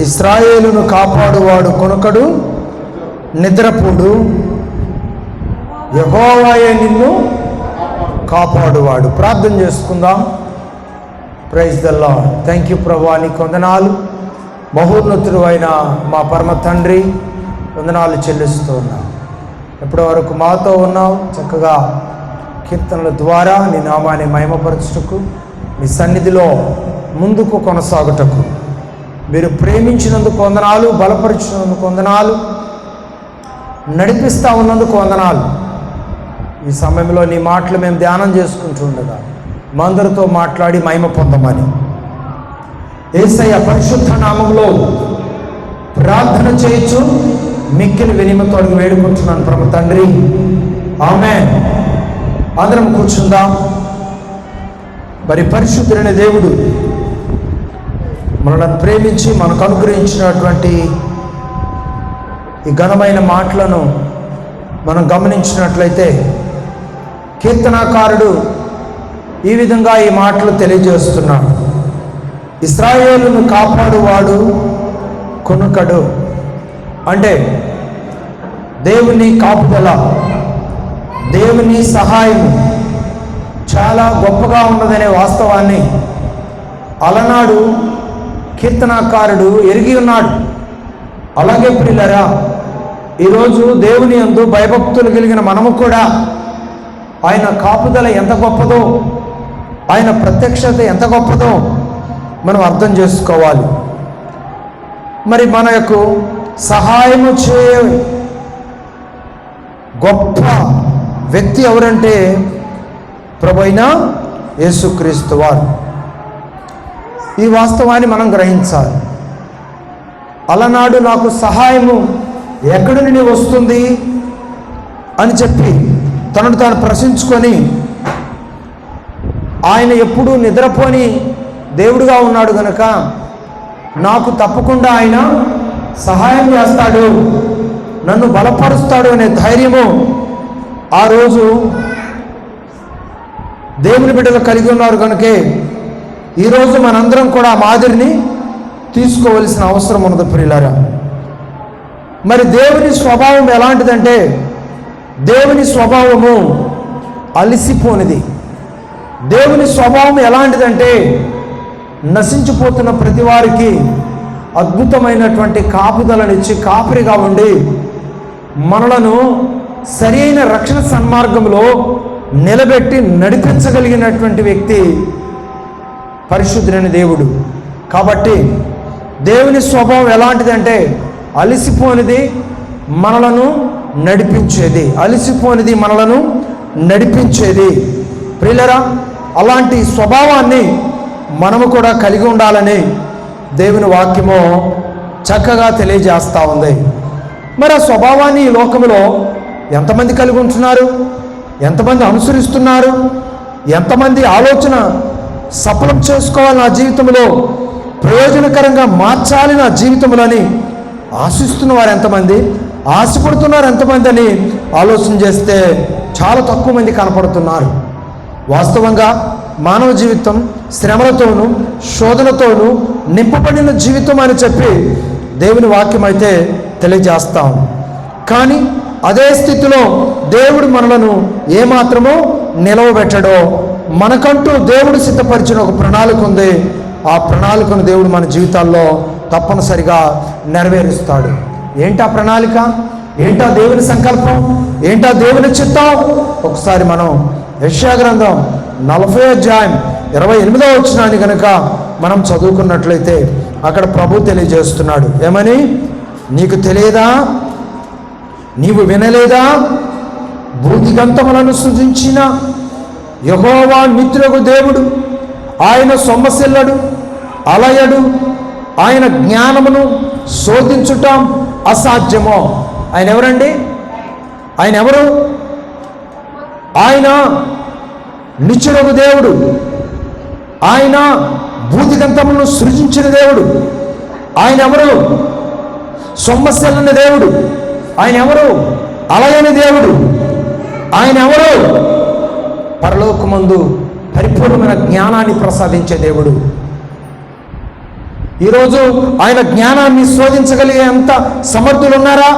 ఇశ్రాయేలును కాపాడువాడు కొనకడు నిద్రపోడు, యెహోవాయే నిన్ను కాపాడువాడు. ప్రార్థన చేసుకుందాం. Praise the lord. Thank you ప్రభువా, నీకు వందనాలు. మహోన్నతుడు అయిన మా పరమ తండ్రి, వందనాలు చెల్లిస్తూ ఉన్నాం. ఎప్పటి వరకు మాతో ఉన్నావు. చక్కగా కీర్తనల ద్వారా నీ నామాన్ని మహిమపరచుటకు, నీ సన్నిధిలో ముందుకు కొనసాగుటకు మీరు ప్రేమించినందుకు వందనాలు, బలపరిచినందుకు వందనాలు, నడిపిస్తూ ఉన్నందుకు వందనాలు. ఈ సమయంలో నీ మాటలు మేము ధ్యానం చేసుకుంటూ ఉండగా మా అందరితో మాట్లాడి మహిమ పొందమని యేసయ్య పరిశుద్ధ నామంలో ప్రార్థన చేయొచ్చు. మిక్కిలి వినియమంతో వేడుకుంటున్నాను పరమ తండ్రి, ఆమేన్. అందరం కూర్చుందాం. మరి పరిశుద్ధుడైన దేవుడు మనల్ని ప్రేమించి మనకు అనుగ్రహించినటువంటి ఈ ఘనమైన మాటలను మనం గమనించినట్లయితే, కీర్తనాకారుడు ఈ విధంగా ఈ మాటలు తెలియజేస్తున్నాడు. ఇశ్రాయేలును కాపాడువాడు కొనుకడు. అంటే దేవుని కాపుదల, దేవుని సహాయం చాలా గొప్పగా ఉన్నదనే వాస్తవాన్ని అలనాడు కీర్తనాకారుడు ఎరిగి ఉన్నాడు. అలాగే ప్రియులారా, ఈరోజు దేవుని యందు భయభక్తులు కలిగిన మనము కూడా ఆయన కాపుదల ఎంత గొప్పదో, ఆయన ప్రత్యక్షత ఎంత గొప్పదో మనం అర్థం చేసుకోవాలి. మరి మన యొక్క సహాయము చేయ గొప్ప వ్యక్తి ఎవరంటే ప్రభువైన యేసుక్రీస్తు వారు. ఈ వాస్తవాన్ని మనం గ్రహించాలి. అలనాడు నాకు సహాయము ఎక్కడి నుండి వస్తుంది అని చెప్పి తనను తాను ప్రశ్నించుకొని, ఆయన ఎప్పుడూ నిద్రపోని దేవుడుగా ఉన్నాడు కనుక నాకు తప్పకుండా ఆయన సహాయం చేస్తాడు, నన్ను బలపరుస్తాడు అనే ధైర్యము ఆ రోజు దేవుని బిడ్డలు కలిగి ఉన్నారు. కనుకే ఈరోజు మనందరం కూడా ఆ మాదిరిని తీసుకోవలసిన అవసరం ఉన్నది ప్రియులారా. మరి దేవుని స్వభావం ఎలాంటిదంటే, దేవుని స్వభావము అలసిపోనిది. దేవుని స్వభావం ఎలాంటిదంటే, నశించిపోతున్న ప్రతి వారికి అద్భుతమైనటువంటి కాపుదలనిచ్చి కాపరిగా ఉండి మనలను సరి అయిన రక్షణ సన్మార్గంలో నిలబెట్టి నడిపించగలిగినటువంటి వ్యక్తి పరిశుద్ధుడైన దేవుడు. కాబట్టి దేవుని స్వభావం ఎలాంటిదంటే అలసిపోనిది, మనలను నడిపించేది. అలసిపోనిది, మనలను నడిపించేది. ప్రియులరా, అలాంటి స్వభావాన్ని మనము కూడా కలిగి ఉండాలని దేవుని వాక్యము చక్కగా తెలియజేస్తూ ఉంది. మరి ఆ స్వభావాన్ని ఈ లోకంలో ఎంతమంది కలిగి ఉంటున్నారు, ఎంతమంది అనుసరిస్తున్నారు, ఎంతమంది ఆలోచన సఫలం చేసుకోవాలి, నా జీవితంలో ప్రయోజనకరంగా మార్చాలి నా జీవితంలో అని ఆశిస్తున్న వారు ఎంతమంది, ఆశపడుతున్నారు ఎంతమంది అని ఆలోచన చేస్తే చాలా తక్కువ మంది కనపడుతున్నారు. వాస్తవంగా మానవ జీవితం శ్రమలతోనూ శోధనతోనూ నింపబడిన జీవితం అని చెప్పి దేవుని వాక్యం అయితే తెలియజేస్తాం. కానీ అదే స్థితిలో దేవుడు మనలను ఏమాత్రమో నిలవబెట్టడో, మనకంటూ దేవుడు సిద్ధపరిచిన ఒక ప్రణాళిక ఉంది. ఆ ప్రణాళికను దేవుడు మన జీవితాల్లో తప్పనిసరిగా నెరవేరుస్తాడు. ఏంటా ప్రణాళిక, ఏంటా దేవుని సంకల్పం, ఏంటా దేవుని చిత్తం? ఒకసారి మనం యెషయా గ్రంథం 40వ అధ్యాయం 28వ వచనాన్ని కనుక మనం చదువుకున్నట్లయితే అక్కడ ప్రభు తెలియజేస్తున్నాడు. ఏమని? నీకు తెలియదా, నీవు వినలేదా, భూదిగంతములను సృజించిన యెహోవా మిత్రుడు దేవుడు, ఆయన సొమ్మసిల్లడు, అలయడు, ఆయన జ్ఞానమును శోధించుటం అసాధ్యమో. ఆయన ఎవరండి? ఆయన ఎవరు? ఆయన నిత్యుడగు దేవుడు, ఆయన భూదిగంతములను సృజించిన దేవుడు. ఆయన ఎవరు? సొమ్మసిల్లని దేవుడు. ఆయన ఎవరు? అలయని దేవుడు. ఆయన ఎవరు? పరలోకమందు పరిపూర్ణమైన జ్ఞానాన్ని ప్రసాదించే దేవుడు. ఈరోజు ఆయన జ్ఞానాన్ని శోధించగలిగే అంత సమర్థులు ఉన్నారా?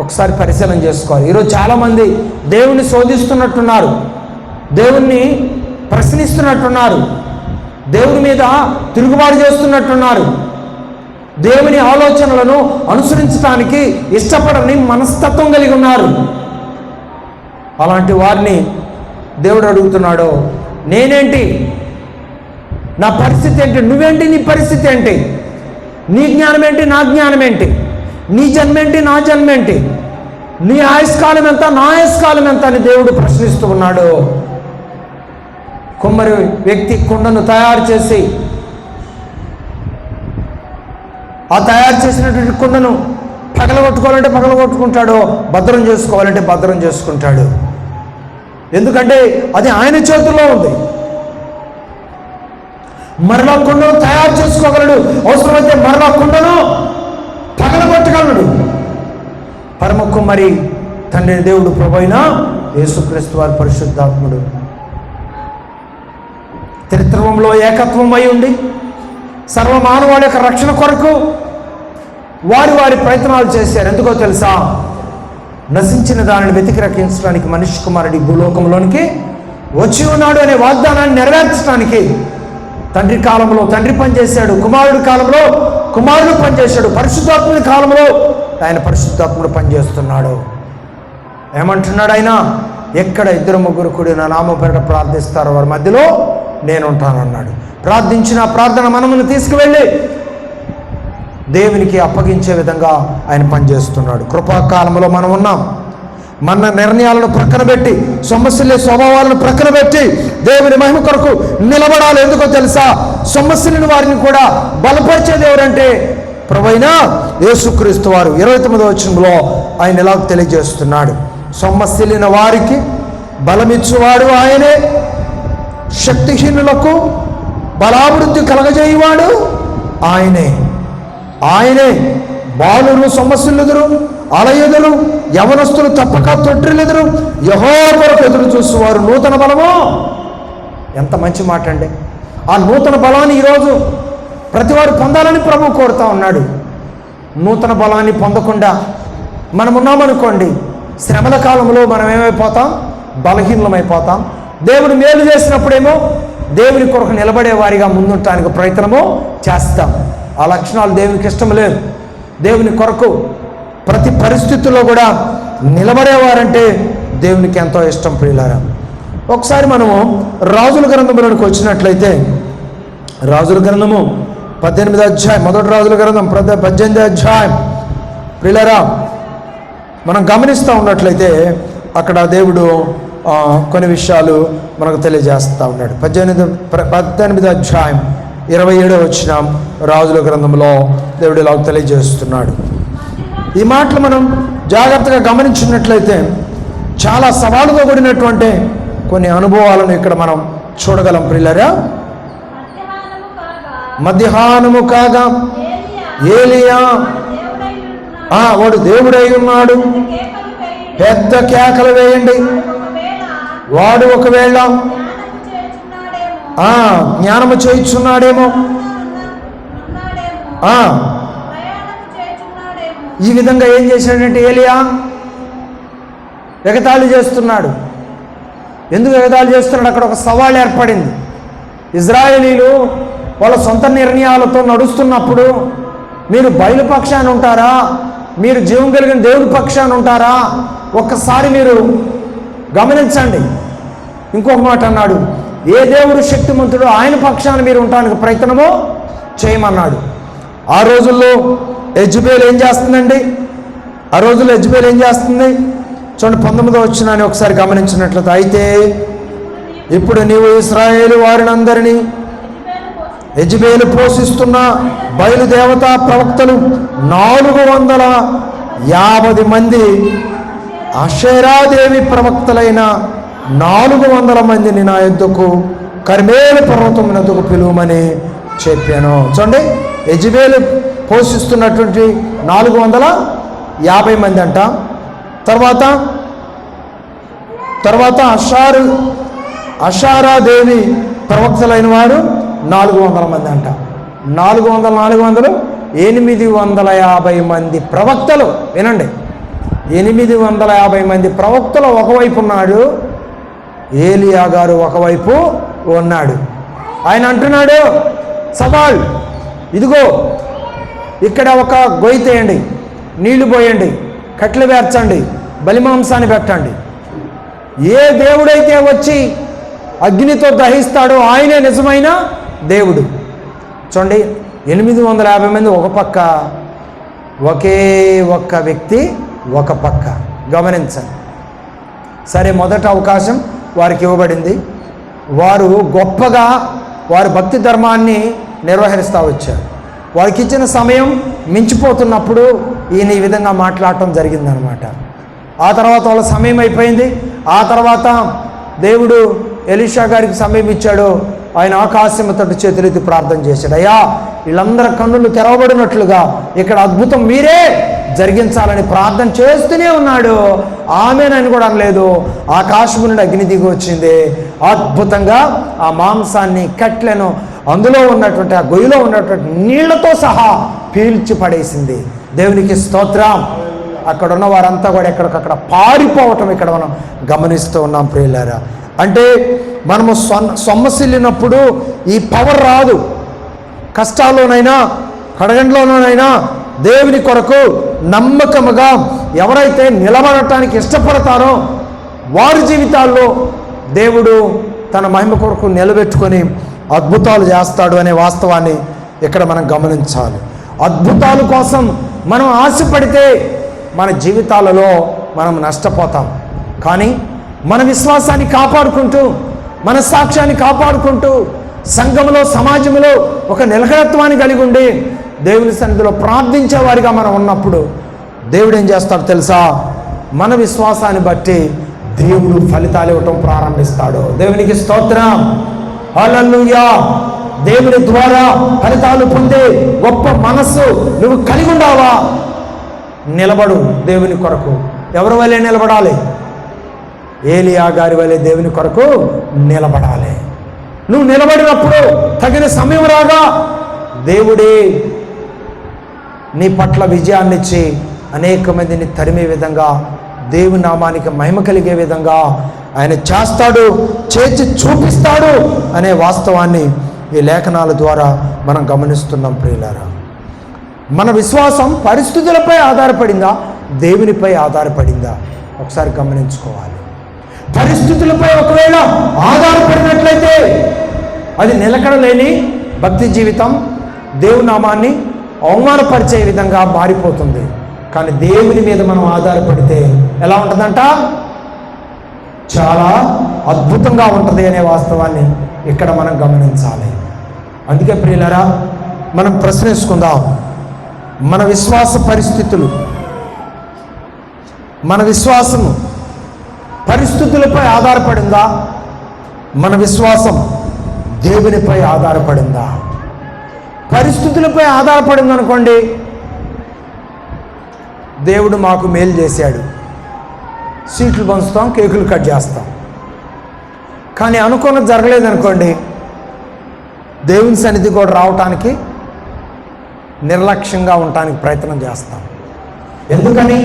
ఒకసారి పరిశీలన చేసుకోవాలి. ఈరోజు చాలామంది దేవుణ్ణి శోధిస్తున్నట్టున్నారు, దేవుణ్ణి ప్రశ్నిస్తున్నట్టున్నారు, దేవుని మీద తిరుగుబాటు చేస్తున్నట్టున్నారు, దేవుని ఆలోచనలను అనుసరించడానికి ఇష్టపడని మనస్తత్వం కలిగి ఉన్నారు. అలాంటి వారిని దేవుడు అడుగుతున్నాడు, నేనేంటి, నా పరిస్థితి ఏంటి, నువ్వేంటి, నీ పరిస్థితి ఏంటి, నీ జ్ఞానం ఏంటి, నా జ్ఞానం ఏంటి, నీ జన్మేంటి, నా జన్మేంటి, నీ ఆయుష్కాలం ఎంత, నా ఆయుష్కాలం ఎంత అని దేవుడు ప్రశ్నిస్తూ ఉన్నాడు. కుమ్మరి వ్యక్తి కుండను తయారు చేసి ఆ తయారు చేసినటువంటి కుండను పగలగొట్టుకోవాలంటే పగలగొట్టుకుంటాడు, భద్రం చేసుకోవాలంటే భద్రం చేసుకుంటాడు. ఎందుకంటే అది ఆయన చేతుల్లో ఉంది. మరలా కుండను తయారు చేసుకోగలడు, అవసరమైతే మరలా కుండను పగలగొట్టగలడు. పరమ కుమ్మరి తండ్రి దేవుడు ప్రభువైన యేసుక్రీస్తు వారి పరిశుద్ధాత్ముడు త్రిత్వంలో ఏకత్వం అయి ఉండి సర్వమానవాడి యొక్క రక్షణ కొరకు వారి ప్రయత్నాలు చేశారు. ఎందుకో తెలుసా? నశించిన దానిని వెతికి రక్షించడానికి మనిషి కుమారుడి భూలోకంలోనికి వచ్చి ఉన్నాడు అనే వాగ్దానాన్ని నెరవేర్చడానికి తండ్రి కాలంలో తండ్రి పనిచేశాడు, కుమారుడి కాలంలో కుమారుడు పనిచేశాడు, పరిశుద్ధాత్ముడి కాలంలో ఆయన పరిశుద్ధాత్ముడు పనిచేస్తున్నాడు. ఏమంటున్నాడు ఆయన? ఎక్కడ ఇద్దరు ముగ్గురు కూడి నా నామం పేరిట ప్రార్థిస్తారో వారి మధ్యలో నేను ఉంటానన్నాడు. ప్రార్థించిన ప్రార్థన మనమును తీసుకువెళ్ళి దేవునికి అప్పగించే విధంగా ఆయన పనిచేస్తున్నాడు. కృపాకాలంలో మనం ఉన్నాం. మన నిర్ణయాలను ప్రక్కన పెట్టి, సమస్యలే స్వభావాలను ప్రక్కన పెట్టి దేవుని మహిమ కొరకు నిలబడాలి. ఎందుకో తెలుసా? సమస్యలను వారిని కూడా బలపరిచేది ఎవరంటే ప్రభువైన యేసుక్రీస్తు వారు. 29వ వచనంలో ఆయన ఇలా తెలియజేస్తున్నాడు, సమస్యలిన వారికి బలమిచ్చువాడు ఆయనే, శక్తిహీనులకు బలాభివృద్ధి కలగజేయువాడు ఆయనే. ఆయనే బాలురు సమస్యలెదురు అలయెదురు, యవనస్తులు తప్పక తొట్టిలెదురు, యెహోవా కొరకు ఎదురు చూసేవారు నూతన బలము. ఎంత మంచి మాట అండి! ఆ నూతన బలాన్ని ఈరోజు ప్రతివారు పొందాలని ప్రభు కోరుతా ఉన్నాడు. నూతన బలాన్ని పొందకుండా మనం ఉన్నామనుకోండి, శ్రమల కాలంలో మనం ఏమైపోతాం? బలహీనమైపోతాం. దేవుడు మేలు చేసినప్పుడేమో దేవుని కొరకు నిలబడే వారిగా ముందుంటానికి ప్రయత్నము చేస్తాం. ఆ లక్షణాలు దేవునికి ఇష్టం లేదు. దేవుని కొరకు ప్రతి పరిస్థితుల్లో కూడా నిలబడేవారంటే దేవునికి ఎంతో ఇష్టం. ప్రియులారా, ఒకసారి మనము రాజుల గ్రంథంలోనికి వచ్చినట్లయితే, రాజుల గ్రంథము 18వ అధ్యాయం, మొదటి రాజుల గ్రంథం 18వ అధ్యాయం. ప్రియులారా, మనం గమనిస్తూ ఉన్నట్లయితే అక్కడ దేవుడు కొన్ని విషయాలు మనకు తెలియజేస్తూ ఉన్నాడు. 18వ అధ్యాయం 27వ వచనం రాజుల గ్రంథంలో దేవుడు ఇలా తెలియజేస్తున్నాడు. ఈ మాటలు మనం జాగ్రత్తగా గమనించినట్లయితే చాలా సవాలుతో కూడినటువంటి కొన్ని అనుభవాలను ఇక్కడ మనం చూడగలం. ప్రియులారా, మధ్యాహ్నము కాగా ఏలియా వాడు దేవుడై ఉన్నాడు, పెద్ద కేకలు వేయండి. వాడు ఒకవేళ జ్ఞానము చేయుచున్నాడేమో, ఈ విధంగా ఏం చేశాడంటే ఏలియా ఎగతాళి చేస్తున్నాడు. ఎందుకు ఎగతాళి చేస్తున్నాడు? అక్కడ ఒక సవాల్ ఏర్పడింది. ఇజ్రాయేలీలు వాళ్ళ సొంత నిర్ణయాలతో నడుస్తున్నప్పుడు మీరు బయలు పక్షాన ఉంటారా, మీరు జీవం కలిగిన దేవుడి పక్షాన ఉంటారా? ఒక్కసారి మీరు గమనించండి. ఇంకొక మాట అన్నాడు, ఏ దేవుడు శక్తిమంతుడో ఆయన పక్షాన మీరు ఉండడానికి ప్రయత్నమో చేయమన్నాడు. ఆ రోజుల్లో యెజబెల్ ఏం చేస్తుందండి? ఆ రోజుల్లో యెజబెల్ ఏం చేస్తుంది? చూడండి, 19వ వచనాన్ని ఒకసారి గమనించినట్లయితే, అయితే ఇప్పుడు నీవు ఇశ్రాయేలు వారిని అందరినీ యెజబెలు పోషిస్తున్న బయలుదేవతా ప్రవక్తలు 450 మంది, అషేరాదేవి ప్రవక్తలైన 400 మందిని నా యొద్దకు కర్మేలు పర్వతం యొద్దకు పిలువమని చెప్పాను. చూడండి, యెజబెలు పోషిస్తున్నటువంటి 450 మంది అంట. తర్వాత అషారాదేవి ప్రవక్తలైన వారు 400 మంది అంట. 400 850 మంది ప్రవక్తలు. వినండి, 850 మంది ప్రవక్తలు ఒకవైపు ఉన్నాడు, ఏలియా గారు ఒకవైపు ఉన్నాడు. ఆయన అంటున్నాడు, సవాల్, ఇదిగో ఇక్కడ ఒక గొయ్యి తీయండి, నీళ్లు పోయండి, కట్టెలు వేర్చండి, బలిమాంసాన్ని పెట్టండి. ఏ దేవుడైతే వచ్చి అగ్నితో దహిస్తాడో ఆయనే నిజమైన దేవుడు. చూడండి, 850 మంది ఒక పక్క, ఒకే ఒక్క వ్యక్తి ఒక పక్క. గమనించండి. సరే, మొదటి అవకాశం వారికి ఇవ్వబడింది. వారు గొప్పగా వారి భక్తి ధర్మాన్ని నిర్వహిస్తూ వచ్చారు. వారికి ఇచ్చిన సమయం మించిపోతున్నప్పుడు ఈయన ఈ విధంగా మాట్లాడటం జరిగిందనమాట. ఆ తర్వాత వాళ్ళ సమయం అయిపోయింది. ఆ తర్వాత దేవుడు ఎలీషా గారికి సమయం ఇచ్చాడు. ఆయన ఆకాశం తోటి చేతులెత్తి ప్రార్థన చేశాడు, అయ్యా వీళ్ళందరి కన్నులు తెరవబడినట్లుగా ఇక్కడ అద్భుతం మీరే జరిగించాలని ప్రార్థన చేస్తూనే ఉన్నాడు. ఆమెనని కూడా అనలేదు. ఆకాశము నుండి అగ్ని దిగి వచ్చింది. అద్భుతంగా ఆ మాంసాన్ని, కట్లను, అందులో ఉన్నటువంటి ఆ గొయ్యిలో ఉన్నటువంటి నీళ్లతో సహా పీల్చి పడేసింది. దేవునికి స్తోత్రం. అక్కడ ఉన్న వారంతా కూడా ఎక్కడికక్కడ పారిపోవటం ఇక్కడ మనం గమనిస్తూ ఉన్నాం ప్రియులారా. అంటే మనము సొమ్మసిల్లినప్పుడు ఈ పవర్ రాదు. కష్టాల్లోనైనా కడగండ్లోనైనా దేవుని కొరకు నమ్మకముగా ఎవరైతే నిలబడటానికి ఇష్టపడతారో వారి జీవితాల్లో దేవుడు తన మహిమ కొరకు నిలబెట్టుకొని అద్భుతాలు చేస్తాడు అనే వాస్తవాన్ని ఇక్కడ మనం గమనించాలి. అద్భుతాల కోసం మనం ఆశపడితే మన జీవితాలలో మనం నష్టపోతాం. కానీ మన విశ్వాసాన్ని కాపాడుకుంటూ, మన సాక్ష్యాన్ని కాపాడుకుంటూ, సంఘంలో, సమాజంలో ఒక నిలకడత్వాన్ని కలిగి ఉండి దేవుని సన్నిధిలో ప్రార్థించే వారిగా మనం ఉన్నప్పుడు దేవుడు ఏం చేస్తాడో తెలుసా? మన విశ్వాసాన్ని బట్టి దేవుడు ఫలితాలు ఇవ్వటం ప్రారంభిస్తాడు. దేవునికి స్తోత్రం, హల్లెలూయా. దేవుని ద్వారా ఫలితాలు పొందే గొప్ప మనస్సు నువ్వు కలిగి ఉండావా? నిలబడు దేవుని కొరకు. ఎవరి వల్లే నిలబడాలి? ఏలియా గారి వల్లే దేవుని కొరకు నిలబడాలి. నువ్వు నిలబడినప్పుడు తగిన సమయం రాగా దేవుడే నీ పట్ల విజయాన్ని ఇచ్చి అనేక మందిని తరిమే విధంగా, దేవుని నామానికి మహిమ కలిగే విధంగా ఆయన చేస్తాడు, చేసి చూపిస్తాడు అనే వాస్తవాన్ని ఈ లేఖనాల ద్వారా మనం గమనిస్తున్నాం ప్రియులారా. మన విశ్వాసం పరిస్థితులపై ఆధారపడిందా, దేవునిపై ఆధారపడిందా? ఒకసారి గమనించుకోవాలి. పరిస్థితులపై ఒకవేళ ఆధారపడినట్లయితే అది నిలకడలేని భక్తి జీవితం, దేవుని నామాన్ని అవమానపరిచే విధంగా మారిపోతుంది. కానీ దేవుని మీద మనం ఆధారపడితే ఎలా ఉంటుందంట? చాలా అద్భుతంగా ఉంటుంది అనే వాస్తవాన్ని ఇక్కడ మనం గమనించాలి. అందుకే ప్రియులారా, మనం ప్రశ్నించుకుందాం, మన విశ్వాస పరిస్థితులు, మన విశ్వాసము పరిస్థితులపై ఆధారపడిందా? మన విశ్వాసం దేవునిపై ఆధారపడిందా? పరిస్థితులపై ఆధారపడింది అనుకోండి, దేవుడు మాకు మేలు చేశాడు, సీట్లు పంచుతాం, కేకులు కట్ చేస్తాం. కానీ అనుకున్నది జరగలేదనుకోండి, దేవుని సన్నిధి కూడా రావటానికి నిర్లక్ష్యంగా ఉండటానికి ప్రయత్నం చేస్తాం. ఎందుకని?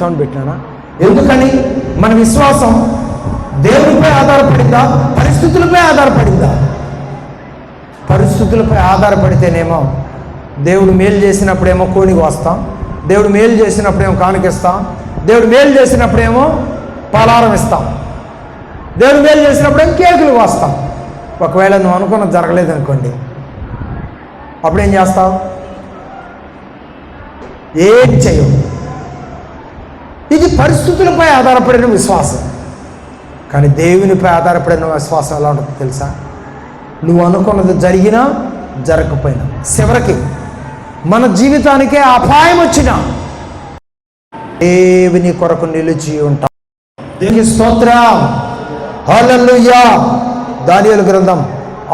సౌండ్ పెట్టినానా? ఎందుకని? మన విశ్వాసం దేవునిపై ఆధారపడిందా, పరిస్థితులపై ఆధారపడిందా? పరిస్థితులపై ఆధారపడితేనేమో దేవుడు మేలు చేసినప్పుడేమో కోడికి వస్తాం, దేవుడు మేలు చేసినప్పుడేమో కానుకిస్తాం, దేవుడు మేలు చేసినప్పుడేమో పలారం ఇస్తాం, దేవుడు మేలు చేసినప్పుడేమో కేకులు వస్తాం. ఒకవేళ నువ్వు అనుకున్నది జరగలేదనుకోండి, అప్పుడేం చేస్తావు? ఏం చేయవు. ఇది పరిస్థితులపై ఆధారపడిన విశ్వాసం. కానీ దేవునిపై ఆధారపడిన విశ్వాసం ఎలా ఉంటుందో తెలుసా? నువ్వు అనుకున్నది జరిగినా జరగకపోయినా, చివరికి మన జీవితానికే అపాయం వచ్చినా దేవుని కొరకు నిలిచి ఉంటాం. దేవునికి స్తోత్రం, హల్లెలూయా. దానియేలు గ్రంథం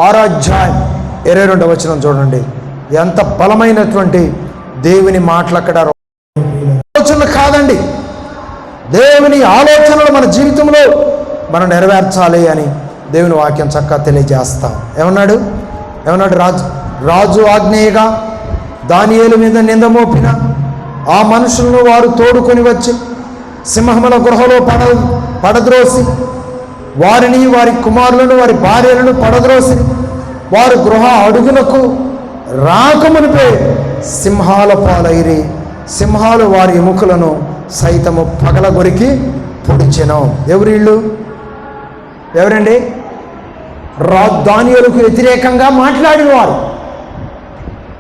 6వ అధ్యాయం 22వ వచనం చూడండి. ఎంత బలమైనటువంటి దేవుని మాటలు అక్కడ. ఆలోచనలు కాదండి, దేవుని ఆలోచనలు మన జీవితంలో మనం నెరవేర్చాలి అని దేవుని వాక్యం చక్కగా తెలియజేస్తాం. ఏమన్నాడు? ఏమన్నాడు? రాజు ఆజ్ఞేయగా దానియేలు మీద నింద మోపిన ఆ మనుషులను వారు తోడుకొని వచ్చి సింహముల గృహలో పడద్రోసి వారిని, వారి కుమారులను, వారి భార్యలను పడద్రోసి వారు గృహ అడుగులకు రాకమునిపే సింహాల పాలైరి. సింహాలు వారి ఎముకలను సైతము పగలగొరికి పొడిచెను. ఎవరిళ్ళు? ఎవరండి? దానియేలుకు వ్యతిరేకంగా మాట్లాడిన వారు.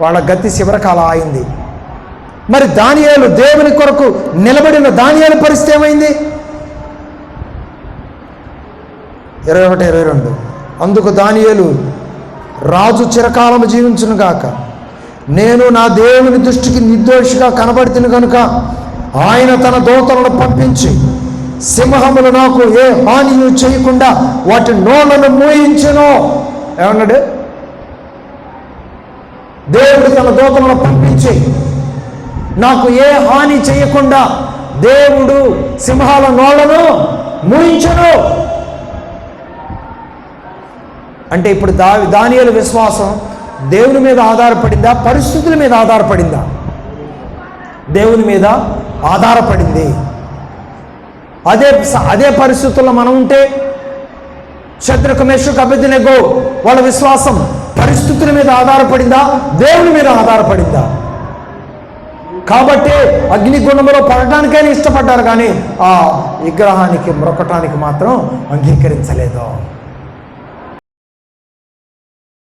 వాళ్ళ గతి చివరకాల అయింది. మరి దానియేలు, దేవుని కొరకు నిలబడిన దానియేలు పరిస్థితి ఏమైంది? 21, 22. అందుకు దానియేలు, రాజు చిరకాలము జీవించును గాక, నేను నా దేవుని దృష్టికి నిర్దోషిగా కనబడుతును కనుక ఆయన తన దూతలను పంపించి సింహములు నాకు ఏ హానియు చేయకుండా వాటి నోళ్లను మూయించెను. ఏమన్నాడు? దేవుడు తన దూతలను పంపించి నాకు ఏ హాని చేయకుండా దేవుడు సింహాల నోళ్లను మూయించెను. అంటే ఇప్పుడు దానియేలు విశ్వాసం దేవుని మీద ఆధారపడిందా, పరిస్థితుల మీద ఆధారపడిందా? దేవుని మీద ఆధారపడింది. అదే పరిస్థితుల్లో మనం ఉంటే శద్రకు, మెషకు, అబేద్నెగో వాళ్ళ విశ్వాసం పరిస్థితుల మీద ఆధారపడిందా, దేవుని మీద ఆధారపడిందా? కాబట్టి అగ్నిగుండంలో పడటానికైనా ఇష్టపడ్డారు, కానీ ఆ విగ్రహానికి మొక్కటానికి మాత్రం అంగీకరించలేదు.